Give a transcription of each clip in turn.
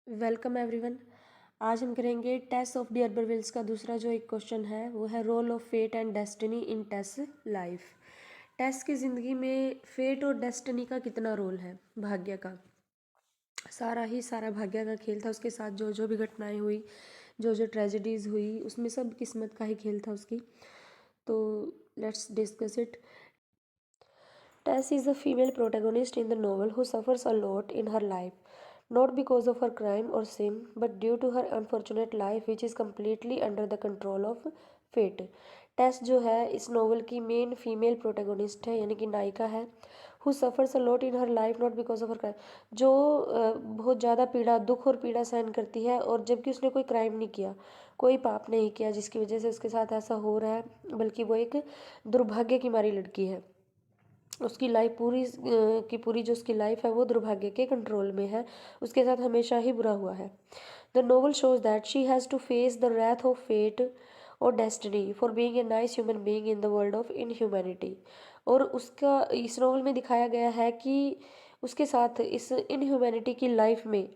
Welcome everyone. आज हम करेंगे टेस ऑफ डियरबरविल्स का दूसरा जो एक क्वेश्चन है वो है role of fate and destiny in Tess life. Tess की ज़िंदगी में फेट और डेस्टिनी का कितना रोल है, भाग्य का। सारा भाग्य का खेल था उसके साथ। जो जो भी घटनाएं हुई, जो जो ट्रेजेडीज़ हुई, उसमें सब किस्मत का ही खेल था उसकी। तो let's discuss it. Tess is a female protagonist in the novel who suffers a lot in her life, not because of her crime or sin, but due to her unfortunate life which is completely under the control of fate. टेस जो है इस novel की main female protagonist है, यानी कि नायिका है। Who suffers a lot in her life not because of her crime, जो बहुत ज़्यादा पीड़ा, दुख और पीड़ा सहन करती है, और जबकि उसने कोई क्राइम नहीं किया, कोई पाप नहीं किया जिसकी वजह से उसके साथ ऐसा हो रहा है, बल्कि वो एक दुर्भाग्य की मारी लड़की है। उसकी लाइफ पूरी की पूरी जो उसकी लाइफ है वो दुर्भाग्य के कंट्रोल में है, उसके साथ हमेशा ही बुरा हुआ है। The novel shows that she has to face the wrath of fate और destiny for being a nice human being in the world of inhumanity. और उसका इस नोवेल में दिखाया गया है कि उसके साथ इस इनह्यूमैनिटी की लाइफ में,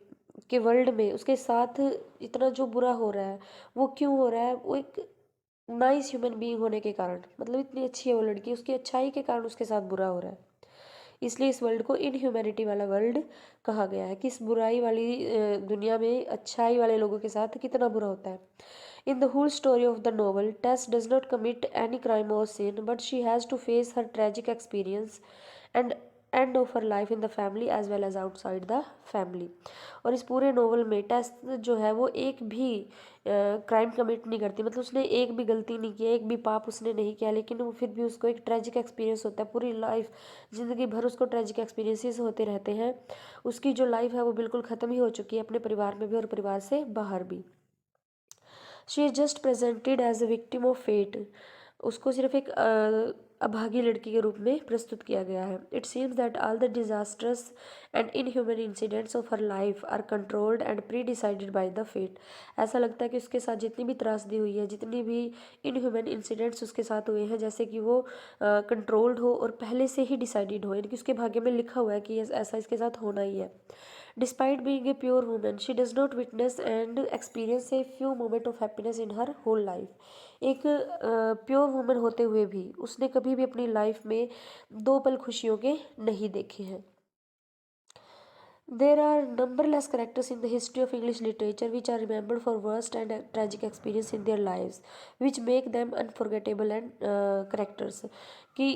के वर्ल्ड में उसके साथ इतना जो बुरा हो रहा है वो क्यों हो रहा है। वो एक नाइस ह्यूमन बीइंग होने के कारण, मतलब इतनी अच्छी है वो लड़की, उसकी अच्छाई के कारण उसके साथ बुरा हो रहा है। इसलिए इस वर्ल्ड को इनह्यूमैनिटी वाला वर्ल्ड कहा गया है कि इस बुराई वाली दुनिया में अच्छाई वाले लोगों के साथ कितना बुरा होता है। In the whole story of the novel, Tess does not commit any crime और sin, but she has to face her tragic experience and end of her life in the family as well as outside the family. और इस पूरे novel में टेस जो है वो एक भी क्राइम कमिट नहीं करती, मतलब उसने एक भी गलती नहीं की, एक भी पाप उसने नहीं किया, लेकिन वो फिर भी उसको एक ट्रेजिक एक्सपीरियंस होता है। पूरी लाइफ, ज़िंदगी भर उसको ट्रेजिक एक्सपीरियंसेस होते रहते हैं। उसकी जो लाइफ है वो बिल्कुल ख़त्म ही हो चुकी है, अपने परिवार में भी और परिवार से बाहर भी। She is just presented as a victim of fate. उसको सिर्फ एक अभागी लड़की के रूप में प्रस्तुत किया गया है। It seems that all the disasters and inhuman incidents of her life are controlled and pre decided by the fate. ऐसा लगता है कि उसके साथ जितनी भी त्रासदी हुई है, जितनी भी इनह्यूमन इंसिडेंट्स उसके साथ हुए हैं, जैसे कि वो कंट्रोल्ड हो और पहले से ही डिसाइडेड हो, यानी कि उसके भाग्य में लिखा हुआ है कि ऐसा इसके साथ होना ही है। Despite being a pure woman, she does not witness and experience a few moments of happiness in her whole life. एक प्योर वुमन होते हुए भी उसने कभी भी अपनी लाइफ में दो पल खुशियों के नहीं देखे हैं। There are numberless characters in the history of English literature which are remembered for worst and tragic experience in their lives, which make them unforgettable and characters। कि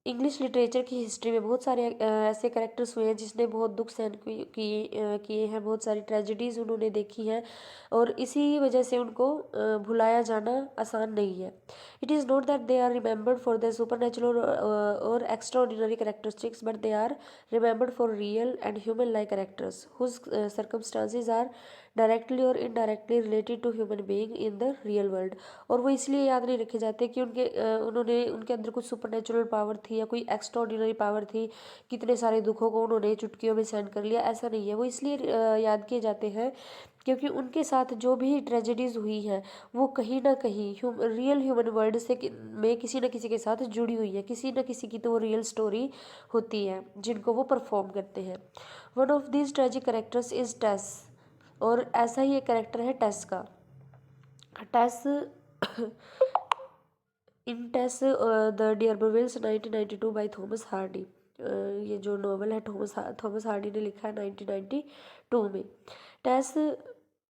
इंग्लिश लिटरेचर की हिस्ट्री में बहुत सारे ऐसे करेक्टर्स हुए हैं जिसने बहुत दुख सहन किए हैं, बहुत सारी ट्रेजेडीज़ उन्होंने देखी हैं, और इसी वजह से उनको भुलाया जाना आसान नहीं है। It is not that they are remembered for the supernatural और extraordinary characteristics, but they are remembered for real and human like characters whose circumstances are directly और indirectly related to human being in the real world. और वो इसलिए याद नहीं रखे जाते कि उन्होंने उनके अंदर कुछ सुपर नेचुरल पावर थी या कोई एक्स्ट्रा ऑर्डिनरी पावर थी, कितने सारे दुखों को उन्होंने चुटकियों में सहन कर लिया। ऐसा नहीं है, वो इसलिए याद किए जाते हैं क्योंकि उनके साथ जो भी ट्रेजेडीज़ हुई हैं वो कहीं ना कहीं रियल ह्यूमन वर्ल्ड से में किसी न किसी के साथ जुड़ी हुई है। किसी न किसी की तो वो रियल स्टोरी होती है जिनको वो परफॉर्म करते हैं। One of these tragic characters is Tess, और ऐसा ही एक करेक्टर है टेस का। Tess in Tess the d'Urbervilles 1992 by Thomas Hardy. ये जो नॉवल है थॉमस हार्डी ने लिखा है 1992 में। Tess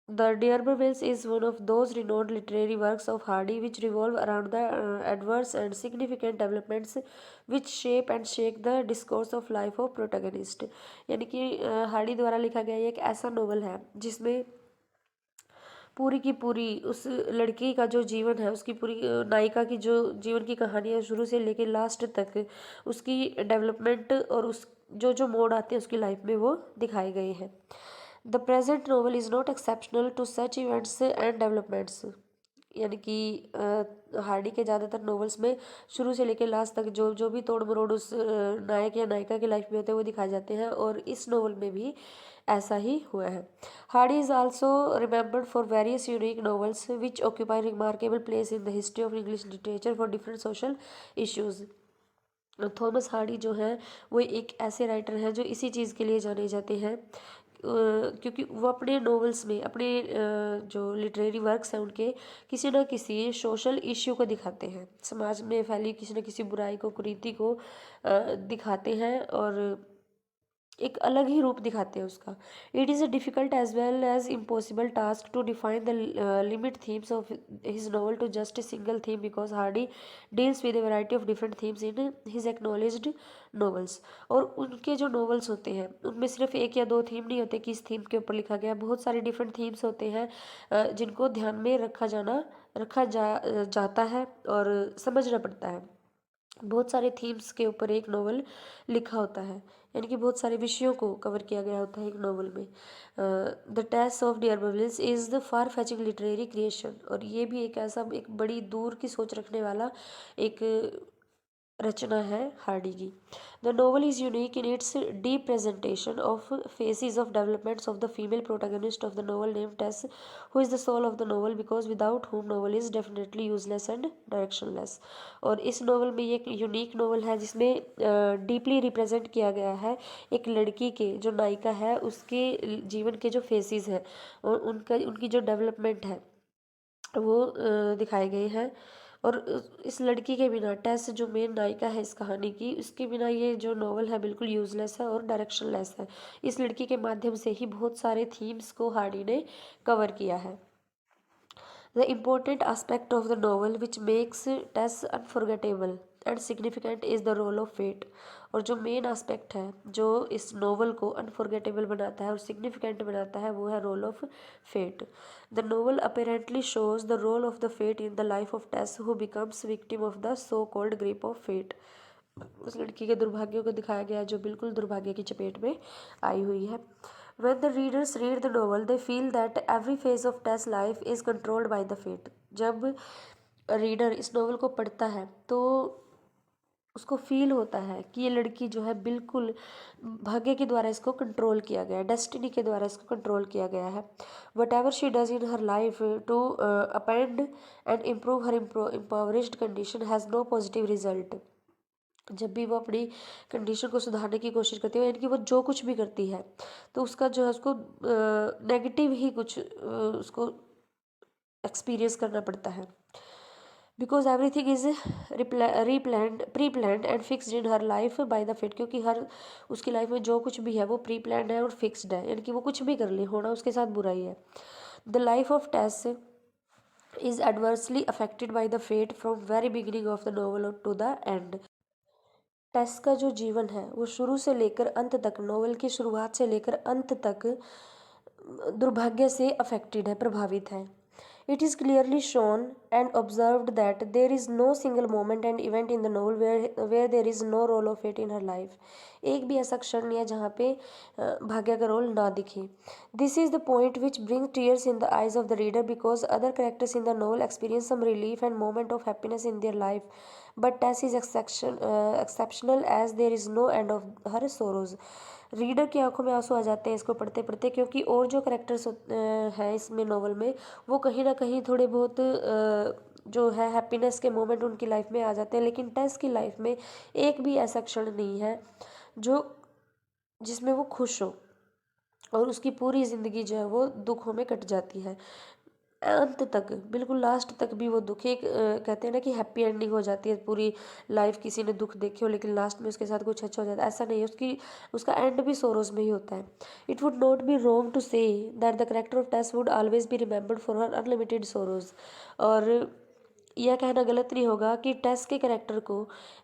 the d'Urbervilles is one of those renowned literary works of Hardy which revolve around the adverse and significant developments which shape and shake the discourse of life of protagonist. यानी कि Hardy द्वारा लिखा गया ये एक ऐसा novel है जिसमें पूरी की पूरी उस लड़की का जो जीवन है, उसकी पूरी नायिका की जो जीवन की कहानी है, शुरू से लेकर लास्ट तक उसकी डेवलपमेंट और उस जो जो मोड़ आते हैं उसकी लाइफ में वो दिखाए गए हैं। The present novel is not exceptional to such events and developments. यानी कि हार्डी के ज़्यादातर नॉवेल्स में शुरू से लेकर लास्ट तक जो जो भी तोड़ मरोड़ उस नायक या नायिका की लाइफ में होते हैं वो दिखाए जाते हैं, और इस नॉवल में भी ऐसा ही हुआ है। Hardy is also remembered for various unique novels which occupy remarkable place in the history of English literature for different social issues. Thomas Hardy जो हैं वो एक ऐसे राइटर हैं जो इसी चीज़ के लिए जाने जाते हैं क्योंकि वो अपने नॉवेल्स में, अपने जो लिटरेरी वर्क्स हैं उनके, किसी न किसी सोशल इश्यू को दिखाते हैं, समाज में फैली किसी न किसी बुराई को, कुरीति को दिखाते हैं और एक अलग ही रूप दिखाते हैं उसका। It is a difficult as well as impossible task to define the limit themes of his novel to just a single theme, because Hardy deals with a variety of different themes in his acknowledged novels. और उनके जो novels होते हैं उनमें सिर्फ एक या दो थीम नहीं होते कि इस थीम के ऊपर लिखा गया, बहुत सारे डिफरेंट थीम्स होते हैं जिनको ध्यान में रखा जाता है और समझना पड़ता है। बहुत सारे थीम्स के ऊपर एक नॉवल लिखा होता है, यानी कि बहुत सारे विषयों को कवर किया गया होता है एक नॉवल में। The Tess of d'Urbervilles is the far fetching literary creation, और ये भी एक ऐसा एक बड़ी दूर की सोच रखने वाला एक रचना है हार्डी की। The novel is unique in its deep presentation of phases of developments of the female protagonist of the novel name Tess, who is the soul of the novel, because without whom novel is definitely useless and directionless. और इस novel में ये एक unique novel है जिसमें deeply represent किया गया है एक लड़की के, जो नायिका है उसके जीवन के जो फेसिस हैं और उनकी जो डेवलपमेंट है वो दिखाए गए हैं। और इस लड़की के बिना, टेस जो मेन नायिका है इस कहानी की, उसके बिना ये जो नॉवल है बिल्कुल यूजलेस है और डायरेक्शनलेस है। इस लड़की के माध्यम से ही बहुत सारे थीम्स को हार्डी ने कवर किया है। The important aspect of the novel which makes Tess unforgettable and significant is the role of fate। और जो मेन एस्पेक्ट है जो इस नोवेल को अनफॉरगेटेबल बनाता है और सिग्निफिकेंट बनाता है वो है role of fate. The novel apparently shows the role of the fate in the life of Tess, who becomes victim of the so called grip of fate. उस लड़की के दुर्भाग्यों को दिखाया गया है जो बिल्कुल दुर्भाग्य की चपेट में आई हुई है। When the readers read the novel, they feel that every phase of Tess' life is controlled by the fate। जब रीडर इस नोवेल को पढ़ता है तो उसको फील होता है कि ये लड़की जो है बिल्कुल भाग्य के द्वारा इसको कंट्रोल किया गया है, डेस्टिनी के द्वारा इसको कंट्रोल किया गया है। Whatever she does in her life to upend and improve her impoverished condition has no positive result. जब भी वो अपनी कंडीशन को सुधारने की कोशिश करती है, यानी कि वो जो कुछ भी करती है तो उसका जो है उसको नेगेटिव ही कुछ उसको एक्सपीरियंस करना पड़ता है। Because everything is pre planned and fixed in her life by the fate, क्योंकि हर उसकी लाइफ में जो कुछ भी है वो प्री प्लान्ड है और फिक्सड है, यानी कि वो कुछ भी कर ले, होना उसके साथ बुरा ही है। The life of Tess is adversely affected by the fate from very beginning of the novel to the end. Tess का जो जीवन है वो शुरू से लेकर अंत तक, नोवेल की शुरुआत से लेकर अंत तक दुर्भाग्य से अफेक्टेड है, प्रभावित है। It is clearly shown and observed that there is no single moment and event in the novel where there is no role of fate in her life. एक भी ऐसा क्षण नहीं है जहाँ पे भाग्य का रोल ना दिखे। This is the point which bring tears in the eyes of the reader, because other characters in the novel experience some relief and moment of happiness in their life, but Tess is exceptional as there is no end of her sorrows. Reader की आंखों में आंसू आ जाते हैं इसको पढ़ते पढ़ते, क्योंकि और जो करेक्टर्स हैं इसमें नॉवल में वो कहीं ना कहीं थोड़े बहुत जो है हैप्पीनेस के मोमेंट उनकी लाइफ में आ जाते हैं, लेकिन टेस की लाइफ में एक भी ऐसा क्षण नहीं है जो जिसमें वो खुश हो, और उसकी पूरी ज़िंदगी जो है वो दुखों में कट जाती है। अंत तक, बिल्कुल लास्ट तक भी वो दुख, एक कहते हैं ना कि हैप्पी एंडिंग हो जाती है पूरी लाइफ, किसी ने दुख देखे हो लेकिन लास्ट में उसके साथ कुछ अच्छा हो जाता है, ऐसा नहीं है, उसका एंड भी सोरोज में ही होता है। It would not be wrong to say that the character of Tess would always be remembered for her unlimited sorrows. और यह कहना गलत नहीं होगा कि टेस के कैरेक्टर को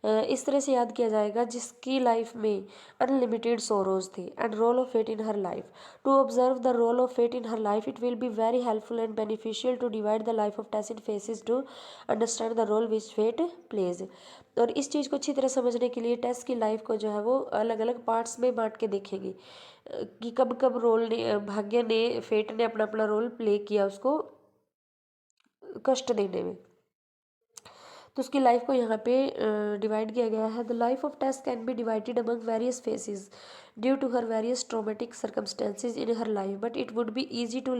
इस तरह से याद किया जाएगा जिसकी लाइफ में अनलिमिटेड सोरोज थे, and role of fate in her life. To observe the role of fate in her life it will be very helpful and beneficial to divide the life of Tess in phases to understand the role which fate plays. और इस चीज़ को अच्छी तरह समझने के लिए टेस की life को जो है वो अलग अलग पार्ट्स में बांट के देखेंगे कि कब कब रोल ने, भाग्य ने, फेट ने अपना अपना रोल प्ले किया उसको कष्ट देने में। तो उसकी लाइफ को यहाँ पे डिवाइड किया गया है। The life of Tess can be divided among various phases due to her various traumatic circumstances in her life, but it would be easy to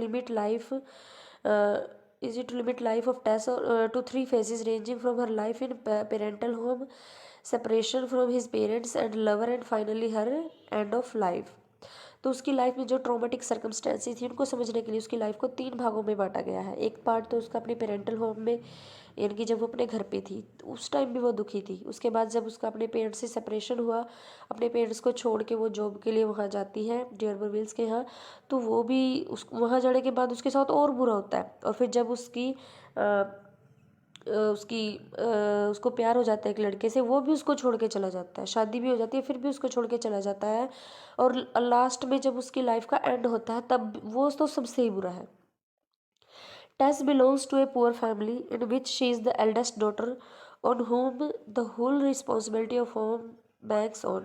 limit life of Tess to three phases ranging from her life in parental home, separation from his parents and lover, and finally her end of life। तो उसकी life में जो traumatic circumstances थी उनको समझने के लिए उसकी लाइफ को 3 भागों में बांटा गया है। एक पार्ट तो उसका अपने पेरेंटल होम में, यानी कि जब वो अपने घर पे थी तो उस टाइम भी वो दुखी थी। उसके बाद जब उसका अपने पेरेंट्स से सेपरेशन हुआ, अपने पेरेंट्स को छोड़ के वो जॉब के लिए वहाँ जाती है डियरबरविल्स के यहाँ, तो वो भी उस वहाँ जाने के बाद उसके साथ और बुरा होता है। और फिर जब उसको प्यार हो जाता है एक लड़के से, वो भी उसको छोड़ के चला जाता है, शादी भी हो जाती है फिर भी उसको छोड़ के चला जाता है। और लास्ट में जब उसकी लाइफ का एंड होता है तब वो तो सबसे ही बुरा है। Tess belongs to a poor family in which she is the eldest daughter on whom the whole responsibility of home banks on।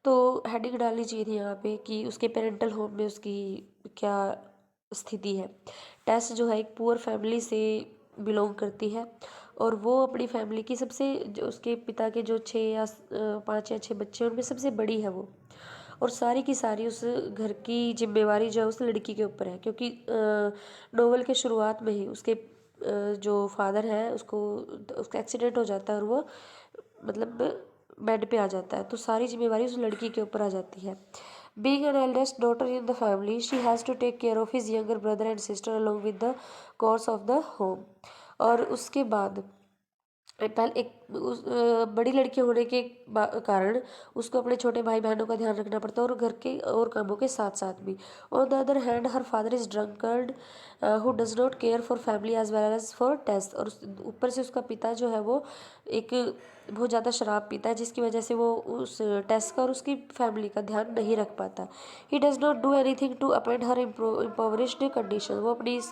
तो हेडिंग डालनी चाहिए थी यहाँ पे कि उसके पेरेंटल होम में उसकी क्या स्थिति है। टेस जो है एक पुअर फैमिली से बिलोंग करती है और वो अपनी फैमिली की सबसे, जो उसके पिता के जो 5 या 6 बच्चे हैं उनमें सबसे बड़ी है वो। और सारी की सारी उस घर की जिम्मेवारी जो है उस लड़की के ऊपर है, क्योंकि नोवेल के शुरुआत में ही उसके जो फादर है उसका एक्सीडेंट हो जाता है और वो मतलब बेड पे आ जाता है, तो सारी जिम्मेवारी उस लड़की के ऊपर आ जाती है। Being an eldest daughter in the family, she has to take care of his younger brother and sister along with the course of the home. और उसके बाद पहले बड़ी लड़की होने के कारण उसको अपने छोटे भाई बहनों का ध्यान रखना पड़ता है और घर के और कामों के साथ साथ भी। On the other hand her father is drunkard who does not care for family as well as for Tess. और ऊपर से उसका पिता जो है वो एक बहुत ज़्यादा शराब पीता है, जिसकी वजह से वो उस टेस्ट का और उसकी फैमिली का ध्यान नहीं रख पाता। He does not do anything to upend her impoverished condition. वो अपनी इस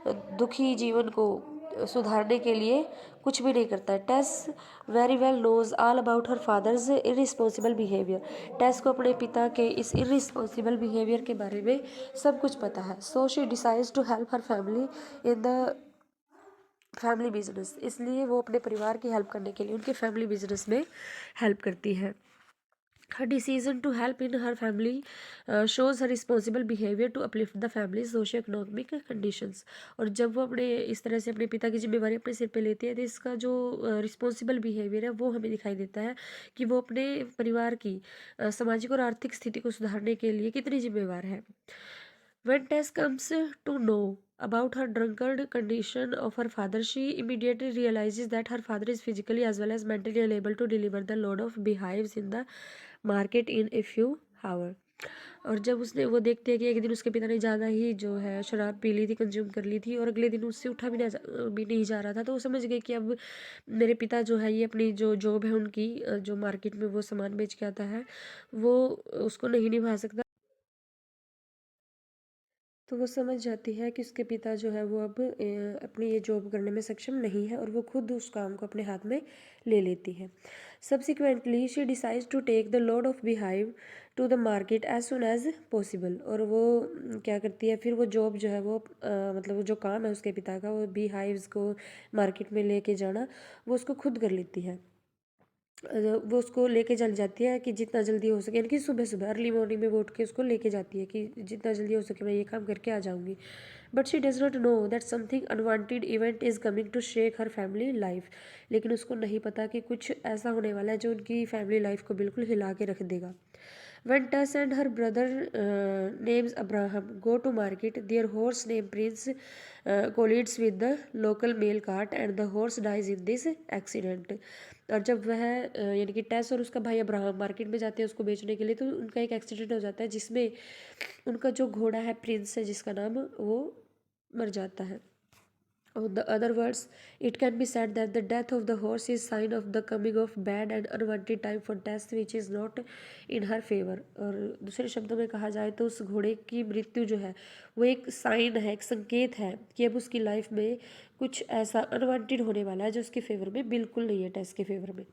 दुखी जीवन को सुधारने के लिए कुछ भी नहीं करता है। Tess very well knows all about her father's irresponsible behaviour. Tess को अपने पिता के इस इरिस्पॉन्सिबल बिहेवियर के बारे में सब कुछ पता है। So she decides to help her family in the family business. इसलिए वो अपने परिवार की हेल्प करने के लिए उनके फैमिली बिजनेस में हेल्प करती है। Her decision to help in her family shows her responsible behavior to uplift the family's socio-economic conditions। और जब वो अपने इस तरह से अपने पिता की जिम्मेवारी अपने सिर पे लेती है तो इसका जो रिस्पॉन्सिबल बिहेवियर है वो हमें दिखाई देता है कि वो अपने परिवार की सामाजिक और आर्थिक स्थिति को सुधारने के लिए कितनी जिम्मेवार है। When Tess comes to know about her drunkard condition of her father, she immediately realizes that her father is physically as well as mentally unable to deliver the load of beehives in the market in a few hours। और जब उसने वो देखते हैं कि एक दिन उसके पिता ने ज़्यादा ही जो है शराब पी ली थी, कंज्यूम कर ली थी और अगले दिन उससे उठा भी नहीं जा रहा था, तो वो समझ गए कि अब मेरे पिता जो है ये अपनी जो जॉब है उनकी जो मार्केट में वो सामान बेच के आता है वो उसको नहीं निभा सकता। तो वो समझ जाती है कि उसके पिता जो है वो अब अपनी ये जॉब करने में सक्षम नहीं है और वो खुद उस काम को अपने हाथ में ले लेती है। Subsequently she decides to take the load of beehive to the market as soon as possible. और वो क्या करती है फिर वो जॉब जो है वो मतलब वो जो काम है उसके पिता का, वो बी हाइव्स को मार्केट में लेके जाना, वो उसको खुद कर लेती है। वो उसको लेके चल जाती है कि जितना जल्दी हो सके, यानी कि सुबह सुबह अर्ली मॉर्निंग में वो उठ के उसको लेके जाती है कि जितना जल्दी हो सके मैं ये काम करके आ जाऊंगी। But she does not know that something unwanted event is coming to shake her family life. लेकिन उसको नहीं पता कि कुछ ऐसा होने वाला है जो उनकी फैमिली लाइफ को बिल्कुल हिला के रख देगा। When Tess and her brother names Abraham go to market, their horse named Prince collides with the local mail cart and the horse dies in this accident। और जब वह यानी कि टेस और उसका भाई अब्राहम मार्केट में जाते हैं उसको बेचने के लिए, तो उनका एक एक्सीडेंट हो जाता है जिसमें उनका जो घोड़ा है प्रिंस है जिसका नाम, वो मर जाता है। On the other words, it can be said that the death of the horse is sign of the coming of bad and unwanted time for Tess, which is not in her favor। और दूसरे शब्दों में कहा जाए तो उस घोड़े की मृत्यु जो है वो एक साइन है, एक संकेत है कि अब उसकी लाइफ में कुछ ऐसा अनवांटेड होने वाला है जो उसके फेवर में बिल्कुल नहीं है, टेस के फेवर में।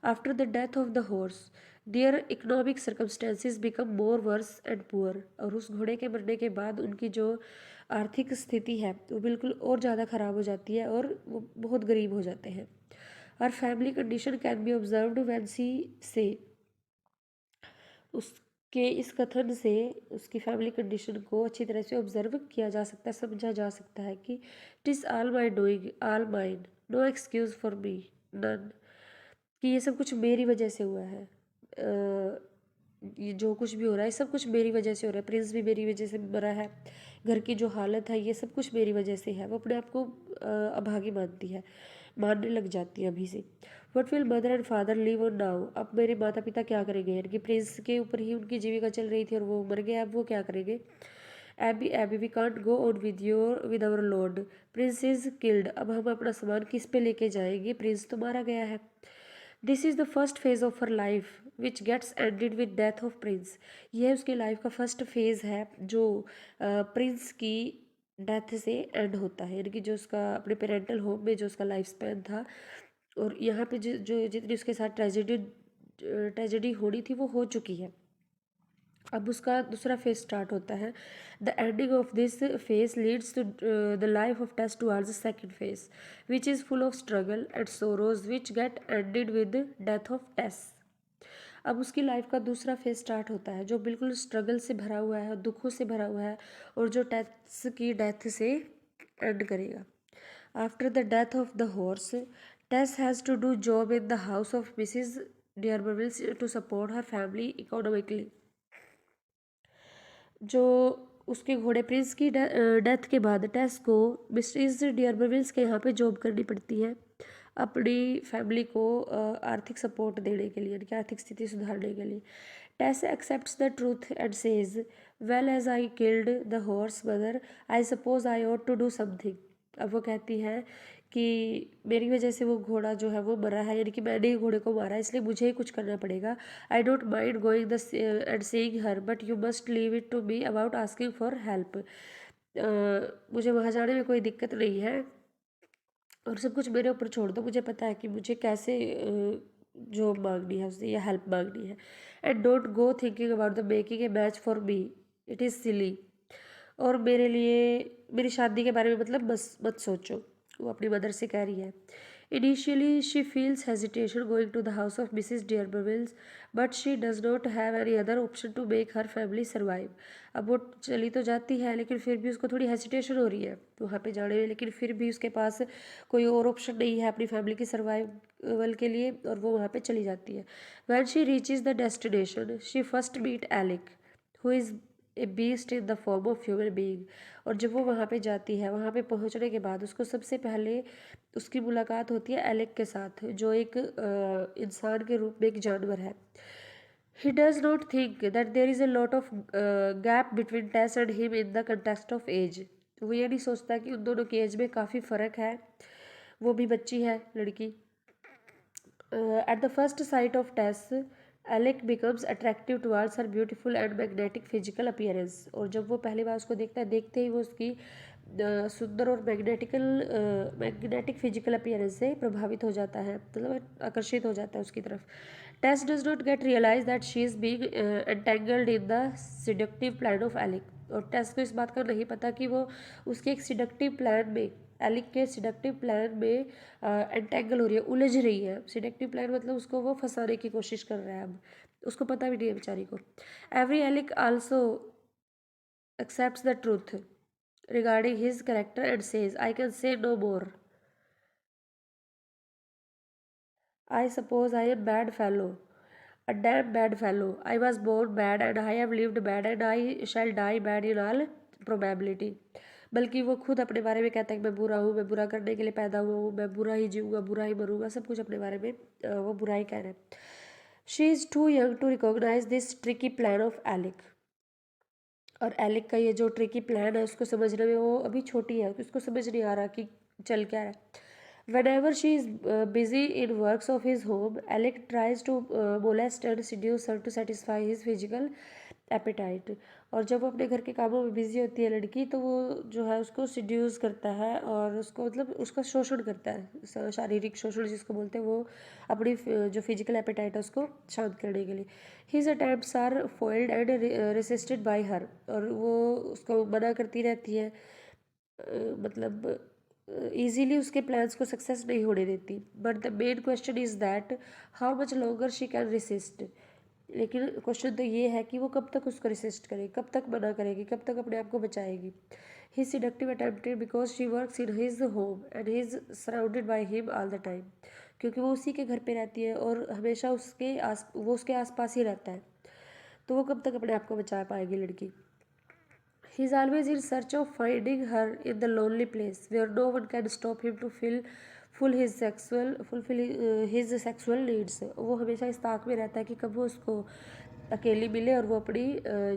After the death of the horse their economic circumstances become more verse and poor. और उस घोड़े के मरने के बाद उनकी जो आर्थिक स्थिति है वो बिल्कुल और ज़्यादा ख़राब हो जाती है और वो बहुत गरीब हो जाते हैं। और family condition can be observed when she says, उसके इस कथन से उसकी फैमिली कंडीशन को अच्छी तरह से ऑब्जर्व किया जा सकता है, समझा जा सकता है कि it is all my doing all mine no excuse for me none, कि ये सब कुछ मेरी वजह से हुआ है। ये जो कुछ भी हो रहा है सब कुछ मेरी वजह से हो रहा है, प्रिंस भी मेरी वजह से मरा है, घर की जो हालत है ये सब कुछ मेरी वजह से है। वो अपने आप को अभागी मानती है, मानने लग जाती है अभी से। What will mother and father live on now, अब मेरे माता पिता क्या करेंगे, यानी कि प्रिंस के ऊपर ही उनकी जीविका चल रही थी और वो मर गया, अब वो क्या करेंगे। Abby Abby we can't go on with our load, Prince is killed, अब हम अपना सामान किस पे लेके जाएंगे, प्रिंस तो मारा गया है। This is the first phase of her life which gets ended with death of Prince, यह उसकी लाइफ का फर्स्ट फेज़ है जो प्रिंस की डेथ से एंड होता है, यानी कि जो उसका अपने पेरेंटल होम में जो उसका लाइफ स्पैन था और यहाँ पे जो जितनी उसके साथ ट्रेजेडी होनी थी वो हो चुकी है। अब उसका दूसरा फेज स्टार्ट होता है। The ending of this phase leads to the life of Tess towards the second phase which is full of struggle and sorrows which get ended with death of Tess. अब उसकी life का दूसरा phase start होता है जो बिल्कुल struggle से भरा हुआ है, दुखों से भरा हुआ है और जो टेस की डेथ से एंड करेगा। After the death of the horse, Tess has to do job in the house of Mrs d'Urbervilles to support her family economically. जो उसके घोड़े प्रिंस की डेथ के बाद टेस को मिस्ट्रीज डियरबर्विल्स के यहाँ पे जॉब करनी पड़ती है अपनी फैमिली को आर्थिक सपोर्ट देने के लिए, उनकी आर्थिक स्थिति सुधारने के लिए। Tess accepts the truth and says, well as I killed the horse mother, I suppose I ought to do something. अब वो कहती है कि मेरी वजह से वो घोड़ा जो है वो मरा है, यानी कि मैंने ही घोड़े को मारा है, इसलिए मुझे ही कुछ करना पड़ेगा। I don't mind going the end saying her but you must leave it to me about asking for help. मुझे वहाँ जाने में कोई दिक्कत नहीं है और सब कुछ मेरे ऊपर छोड़ दो, मुझे पता है कि मुझे कैसे जॉब मांगनी है उससे या हेल्प मांगनी है। And don't go thinking about the making a match for me, it is silly. और मेरे लिए मेरी शादी के बारे में मतलब बस मत सोचो, वो अपनी मदर से कह रही है। Initially she feels hesitation going to the house of Mrs d'Urbervilles but she does not have any other option to make her family survive. अब वो चली तो जाती है लेकिन फिर भी उसको थोड़ी हेजिटेशन हो रही है वहाँ पे जाने में, लेकिन फिर भी उसके पास कोई और ऑप्शन नहीं है अपनी फैमिली की सर्वाइवल के लिए और वो वहाँ पे चली जाती है। When she reaches the destination she first meet Alec who is a beast in the form of human being. और जब वो वहाँ पे जाती है, वहाँ पे पहुँचने के बाद उसको सबसे पहले उसकी मुलाकात होती है एलेक के साथ जो एक इंसान के रूप में एक जानवर है। He does not think that there is a lot of gap between Tess and him in the context of age. वो ये नहीं सोचता कि उन दोनों की एज में काफ़ी फ़र्क है, वो भी बच्ची है लड़की। At the first sight of Tess, Alec becomes attractive towards her beautiful and magnetic physical appearance। और जब वो पहली बार उसको देखता है, देखते ही वो उसकी सुंदर और मैग्नेटिक फिजिकल अपीयरेंस से प्रभावित हो जाता है, मतलब आकर्षित हो जाता है उसकी तरफ। Tess does not get realise that she is being entangled in the seductive plan of Alec. और टेस को इस बात का नहीं पता कि वो उसके एक सिडक्टिव प्लान में, एलिक के सिडक्टिव प्लान में एंटेंगल हो रही है, उलझ रही है। सिडक्टिव प्लान मतलब उसको वो फंसाने की कोशिश कर रहा है, अब उसको पता भी नहीं है बेचारी को। Every Alec also accepts the truth regarding his character and says, I can say no more. I suppose I am bad fellow, a damn bad fellow. I was born bad and I have lived bad and I shall die bad in all probability. बल्कि वो खुद अपने बारे में कहता है कि मैं बुरा हूँ, मैं बुरा करने के लिए पैदा हुआ हूँ, मैं बुरा ही जीऊँगा, बुरा ही मरूँगा, सब कुछ अपने बारे में वो बुरा ही कह रहे हैं। She is too young to recognise this tricky plan of Alec. और एलिक का ये जो ट्रिकी प्लान है उसको समझने में वो अभी छोटी है, उसको समझ नहीं आ रहा कि चल क्या रहा है। Whenever she is busy in works of his home, Alec tries to molest and seduce her to satisfy his physical appetite। और जब वो अपने घर के कामों में बिजी होती है लड़की तो वो जो है उसको सिड्यूस करता है और उसको मतलब उसका शोषण करता है, शारीरिक शोषण जिसको बोलते हैं, वो अपनी जो फिजिकल एपेटाइट है उसको शांत करने के लिए। His attempts are foiled and resisted by her. और वो उसको मना करती रहती है, मतलब ईजीली उसके प्लान्स को सक्सेस नहीं होने देती। But the main question is that how much longer she can resist. लेकिन क्वेश्चन तो ये है कि वो कब तक उसको रेसिस्ट करेगी, कब तक मना करेगी, कब तक अपने आप को बचाएगी। He seductive attempted because she works in his home and he is surrounded by him all the time. क्योंकि वो उसी के घर पे रहती है और हमेशा वो उसके आस पास ही रहता है। तो वो कब तक अपने आप को बचा पाएगी लड़की। He is always in search of finding her in the lonely place where no one can stop him to fulfil his sexual needs. वो हमेशा इस ताक में रहता है कि कब वो उसको अकेली मिले और वो अपनी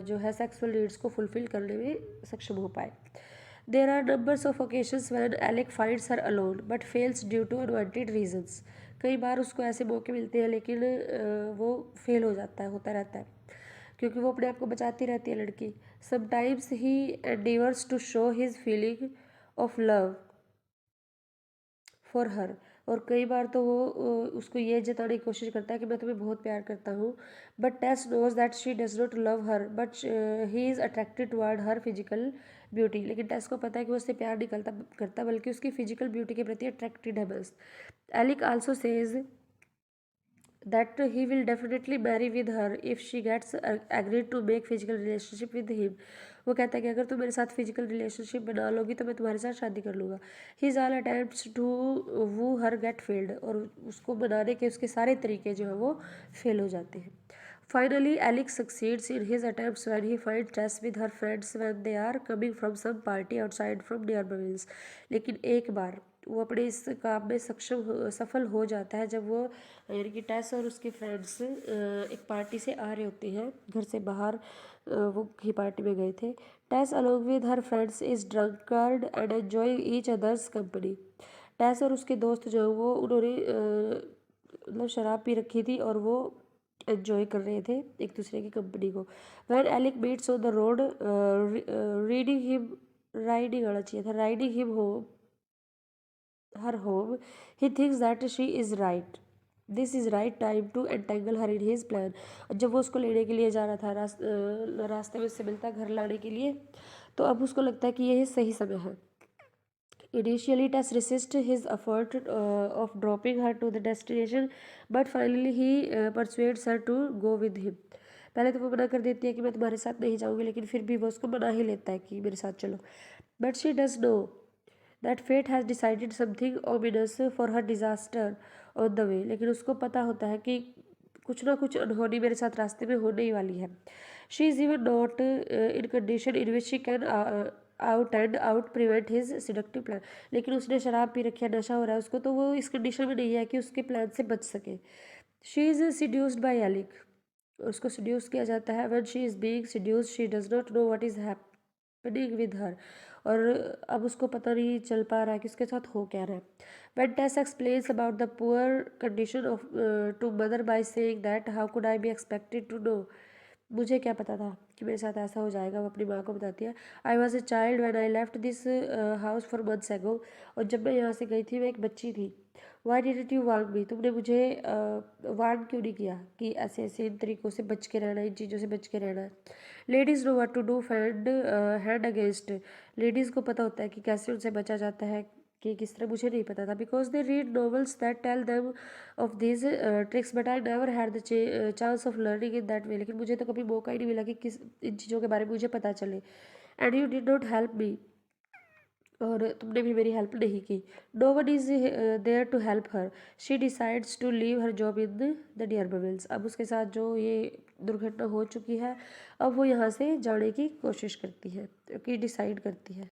जो है सेक्सुअल नीड्स को फुलफिल करने में सक्षम हो पाए। There are numbers of occasions when Alec finds her alone but fails due to unwanted reasons. कई बार उसको ऐसे मौके मिलते हैं लेकिन वो फेल हो जाता है, होता रहता है, क्योंकि वो अपने आप को बचाती रहती है लड़की। Sometimes he endeavours to show his feeling of love for her. और कई बार तो वो उसको ये जताने की कोशिश करता है कि मैं तुम्हें बहुत प्यार करता हूँ। But Tess knows that she does not love her but he is attracted toward her physical beauty. लेकिन टेस को पता है कि वो उससे प्यार नहीं करता बल्कि उसकी फिजिकल ब्यूटी के प्रति अट्रैक्टेड है बस। Alec also says that he will definitely marry with her if she gets agreed to make physical relationship with him। वो कहता है कि अगर तुम मेरे साथ फिजिकल रिलेशनशिप बना लोगी तो मैं तुम्हारे साथ शादी कर लूँगा। His all attempts to woo her get failed। और उसको बनाने के उसके सारे तरीके जो है वो फेल हो जाते हैं। Finally, Alex succeeds in his attempts when he finds Tess with her friends when they are coming from some party outside from Nearby। लेकिन एक बार वो अपने इस काम में सफल हो जाता है जब वो यानी कि टेस और उसके फ्रेंड्स एक पार्टी से आ रहे होते हैं, घर से बाहर वो की पार्टी में गए थे। Tess along with her friends is drunkard and enjoy each others company. Tess और उसके दोस्त जो वो उन्होंने मतलब शराब पी रखी थी और वो एंजॉय कर रहे थे एक दूसरे की कंपनी को। When Alec meets on the road riding आना चाहिए था, riding him home her home, he thinks that she is right, this is right time to entangle her in his plan। जब वो उसको लेने के लिए जा रहा था रास्ते में उससे मिलता घर लाने के लिए, तो अब उसको लगता है कि यह सही समय है। Initially Tess resist his effort of dropping her to the destination but finally he persuades her to go with him। पहले तो वो मना कर देती है कि मैं तुम्हारे साथ नहीं जाऊँगी, लेकिन फिर भी वो उसको मना ही लेता है कि मेरे साथ चलो। But she does know that fate has decided something ominous for her disaster on the way। लेकिन उसको पता होता है कि कुछ ना कुछ अनहोनी मेरे साथ रास्ते में होने ही वाली है। She is even not in condition in which she can out prevent his seductive plan. लेकिन उसने शराब पी रखी है, नशा हो रहा है उसको, तो वो इस कंडीशन में नहीं है कि उसके प्लान से बच सके। She is seduced by Alec. उसको सिड्यूस किया जाता है। When she is being seduced she does not know what is happening with her. और अब उसको पता नहीं चल पा रहा है कि उसके साथ हो क्या रहा है। When Tess explains about the poor condition of to mother by saying that how could I be expected to know, मुझे क्या पता था कि मेरे साथ ऐसा हो जाएगा, वो अपनी माँ को बताती है। I was a child when I left this house for months एगो। और जब मैं यहाँ से गई थी मैं एक बच्ची थी। वाई डिडंट यू वार्न मी, तुमने मुझे वार्न क्यों नहीं किया कि ऐसे ऐसे इन तरीक़ों से बच के रहना, इन चीज़ों से बच के रहना है। Ladies know what to do fend hand against. Ladies को पता होता है कि कैसे उनसे बचा जाता है कि किस तरह, मुझे नहीं पता था। Because they read novels that tell them of this tricks but I never had the chance of learning in that way. लेकिन मुझे तो कभी मौका ही नहीं मिला कि किस इन चीज़ों के बारे में मुझे पता चले। And you did not help me, और तुमने भी मेरी हेल्प नहीं की। No one is there to help her. She decides to leave her job in the nearby. अब उसके साथ जो ये दुर्घटना हो चुकी है, अब वो यहाँ से जाने की कोशिश करती है, कि डिसाइड करती है।